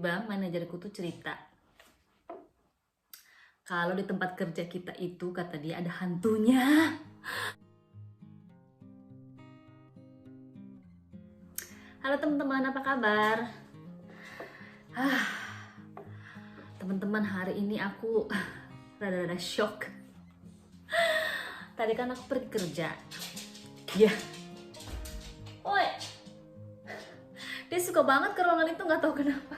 tiba-tiba manajerku tuh cerita, kalau di tempat kerja kita itu kata dia ada hantunya. Halo teman-teman, apa kabar? Teman-teman, hari ini aku rada-rada shock. Tadi kan aku pergi kerja. Ya. Oi. Dia suka banget ke ruangan itu, nggak tahu kenapa.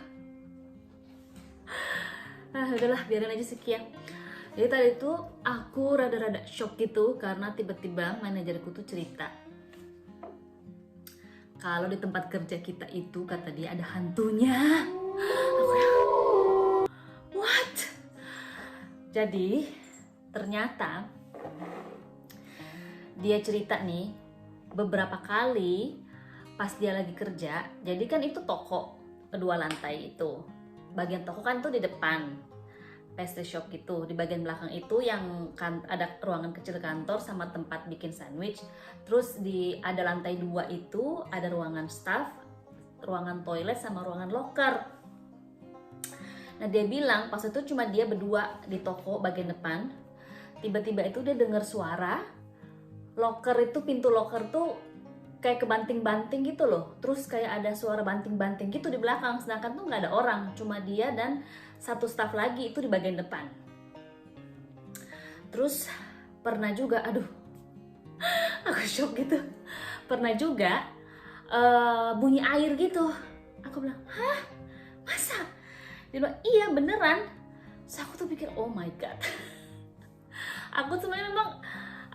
Udahlah, biarin aja sekian. Jadi tadi tuh aku rada-rada shock gitu karena tiba-tiba manajerku tuh cerita, kalau di tempat kerja kita itu kata dia ada hantunya. What? Jadi ternyata dia cerita nih, beberapa kali pas dia lagi kerja, jadi kan itu toko kedua lantai itu, bagian toko kan tuh di depan pastry shop gitu, di bagian belakang itu yang kan ada ruangan kecil kantor sama tempat bikin sandwich, terus ada lantai 2 itu ada ruangan staff, ruangan toilet sama ruangan locker. Nah dia bilang pas itu cuma dia berdua di toko bagian depan, tiba-tiba itu dia dengar suara locker itu, pintu locker tuh kayak kebanting-banting gitu loh, terus kayak ada suara banting-banting gitu di belakang, sedangkan tuh nggak ada orang, cuma dia dan satu staff lagi itu di bagian depan. Terus pernah juga, aku shock gitu, pernah juga bunyi air gitu. Aku bilang, hah, masa? Dia bilang, iya beneran. Terus aku tuh pikir, oh my god. Aku sebenarnya memang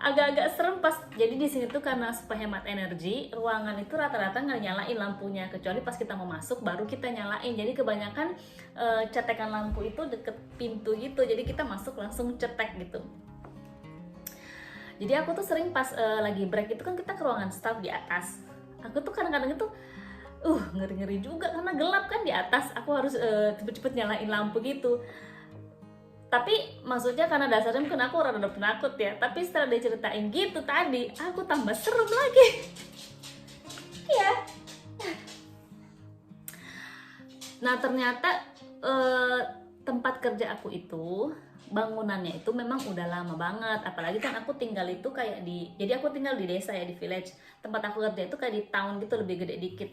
agak-agak serem pas, jadi di sini tuh karena supaya hemat energi, ruangan itu rata-rata nggak nyalain lampunya, kecuali pas kita mau masuk baru kita nyalain. Jadi kebanyakan cetekan lampu itu deket pintu gitu, jadi kita masuk langsung cetek gitu. Jadi aku tuh sering pas lagi break itu kan kita ke ruangan staff di atas, aku tuh kadang-kadang itu ngeri-ngeri juga karena gelap kan di atas, aku harus cepet-cepet nyalain lampu gitu. Tapi maksudnya karena dasarnya mungkin aku rada penakut ya, tapi setelah dia ceritain gitu tadi, aku tambah serem lagi. Iya. Nah ternyata tempat kerja aku itu, bangunannya itu memang udah lama banget. Apalagi kan aku tinggal itu kayak jadi aku tinggal di desa ya, di village. Tempat aku kerja itu kayak di town gitu, lebih gede dikit.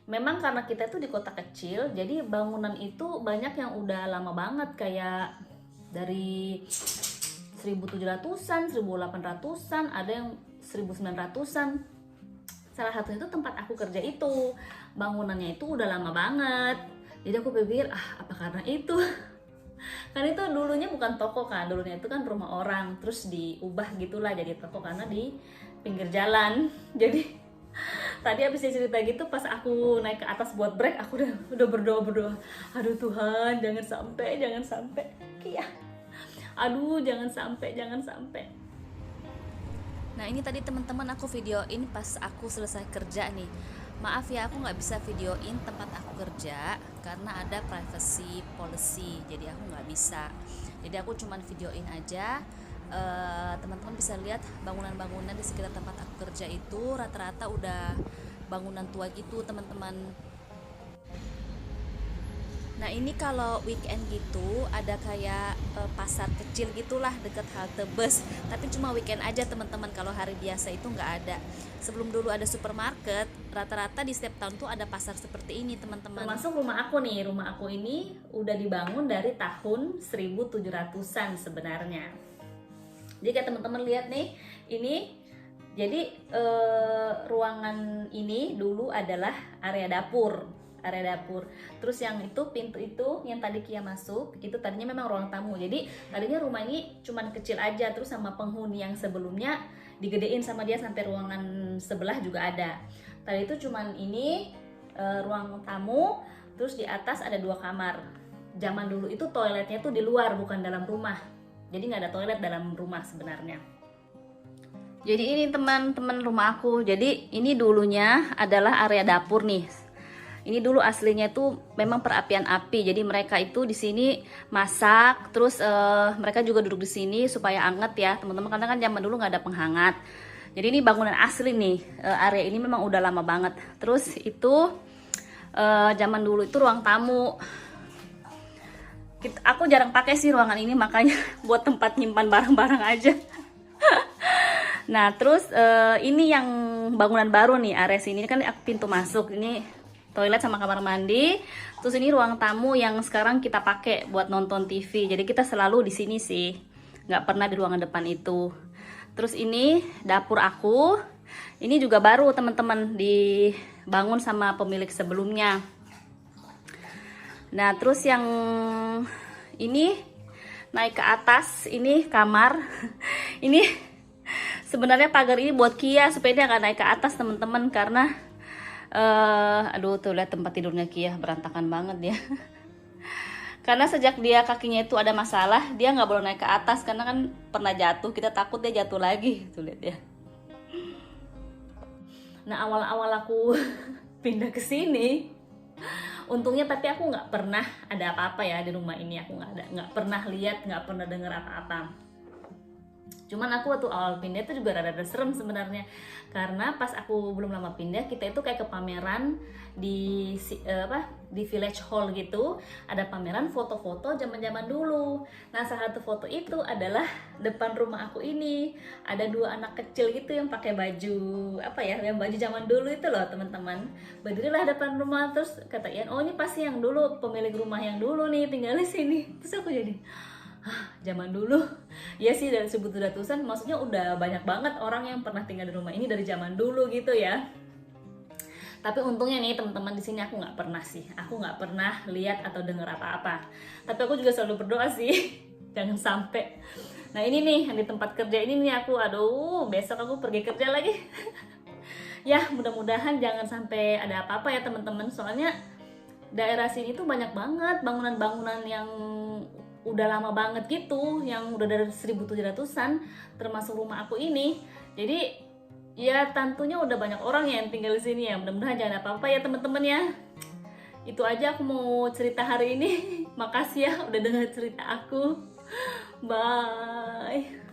Memang karena kita itu di kota kecil, jadi bangunan itu banyak yang udah lama banget, kayak dari 1700-an, 1800-an, ada yang 1900-an. Salah satunya itu tempat aku kerja itu, bangunannya itu udah lama banget. Jadi aku pikir, apa karena itu? Karena itu dulunya bukan toko kan, dulunya itu kan rumah orang, terus diubah gitulah jadi toko karena di pinggir jalan. Jadi tadi abis dia cerita gitu, pas aku naik ke atas buat break, aku udah berdoa, aduh Tuhan, jangan sampai, iya. Aduh, jangan sampai. Nah ini tadi teman-teman aku videoin pas aku selesai kerja nih. Maaf ya, aku nggak bisa videoin tempat aku kerja karena ada privacy policy, jadi aku nggak bisa. Jadi aku cuman videoin aja. Teman-teman bisa lihat bangunan-bangunan di sekitar tempat aku kerja itu rata-rata udah bangunan tua gitu teman-teman. Nah ini kalau weekend gitu ada kayak pasar kecil gitulah dekat halte bus, tapi cuma weekend aja teman-teman, kalau hari biasa itu nggak ada. Sebelum dulu ada supermarket, rata-rata di setiap tahun tuh ada pasar seperti ini teman-teman. Termasuk rumah aku nih, rumah aku ini udah dibangun dari tahun 1700-an sebenarnya. Jadi kayak teman-teman lihat nih, ini jadi ruangan ini dulu adalah area dapur. Terus yang itu pintu itu yang tadi Kia masuk, itu tadinya memang ruang tamu. Jadi tadinya rumah ini cuman kecil aja, terus sama penghuni yang sebelumnya digedein sama dia sampai ruangan sebelah juga ada. Tadi itu cuman ini ruang tamu, terus di atas ada 2 kamar. Zaman dulu itu toiletnya tuh di luar, bukan dalam rumah. Jadi nggak ada toilet dalam rumah sebenarnya. Jadi ini teman-teman rumah aku. Jadi ini dulunya adalah area dapur nih. Ini dulu aslinya itu memang perapian api. Jadi mereka itu di sini masak, terus mereka juga duduk di sini supaya anget ya, teman-teman. Karena kan zaman dulu nggak ada penghangat. Jadi ini bangunan asli nih. Area ini memang udah lama banget. Terus itu zaman dulu itu ruang tamu. Aku jarang pakai sih ruangan ini, makanya buat tempat nyimpan barang-barang aja. Nah, terus ini yang bangunan baru nih, Ares ini kan pintu masuk. Ini toilet sama kamar mandi. Terus ini ruang tamu yang sekarang kita pakai buat nonton TV. Jadi kita selalu di sini sih, nggak pernah di ruangan depan itu. Terus ini dapur aku. Ini juga baru teman-teman, dibangun sama pemilik sebelumnya. Nah, terus yang ini naik ke atas, ini kamar. Ini sebenarnya pagar ini buat Kia supaya dia nggak naik ke atas teman-teman, karena aduh tuh lihat tempat tidurnya Kia berantakan banget ya. Karena sejak dia kakinya itu ada masalah, dia nggak boleh naik ke atas karena kan pernah jatuh, kita takut dia jatuh lagi. Tuh lihat ya. Nah, awal-awal aku pindah ke sini, untungnya tapi aku nggak pernah ada apa-apa ya di rumah ini. Aku nggak pernah lihat, nggak pernah dengar apa-apa. Cuman aku waktu awal pindah itu juga rada serem sebenarnya, karena pas aku belum lama pindah, kita itu kayak ke pameran di di village hall gitu. Ada pameran foto-foto zaman-zaman dulu. Nah, salah satu foto itu adalah depan rumah aku ini. Ada 2 anak kecil gitu yang pakai baju yang baju zaman dulu itu loh teman-teman. Berdirilah depan rumah, terus kata Ian, oh ini pasti yang dulu, pemilik rumah yang dulu nih tinggal di sini. Terus aku jadi zaman dulu ya sih, dari 1700-an, maksudnya udah banyak banget orang yang pernah tinggal di rumah ini dari zaman dulu gitu ya. Tapi untungnya nih teman-teman, di sini aku nggak pernah sih, aku nggak pernah lihat atau dengar apa-apa. Tapi aku juga selalu berdoa sih jangan sampai. Nah, ini nih yang di tempat kerja ini nih aku, aduh besok aku pergi kerja lagi. Ya mudah-mudahan jangan sampai ada apa-apa ya teman-teman, soalnya daerah sini tuh banyak banget bangunan-bangunan yang udah lama banget gitu, yang udah dari 1700-an, termasuk rumah aku ini. Jadi ya tentunya udah banyak orang yang tinggal di sini ya. Mudah-mudahan jangan apa-apa ya teman-teman ya. Itu aja aku mau cerita hari ini. Makasih ya udah dengar cerita aku. Bye.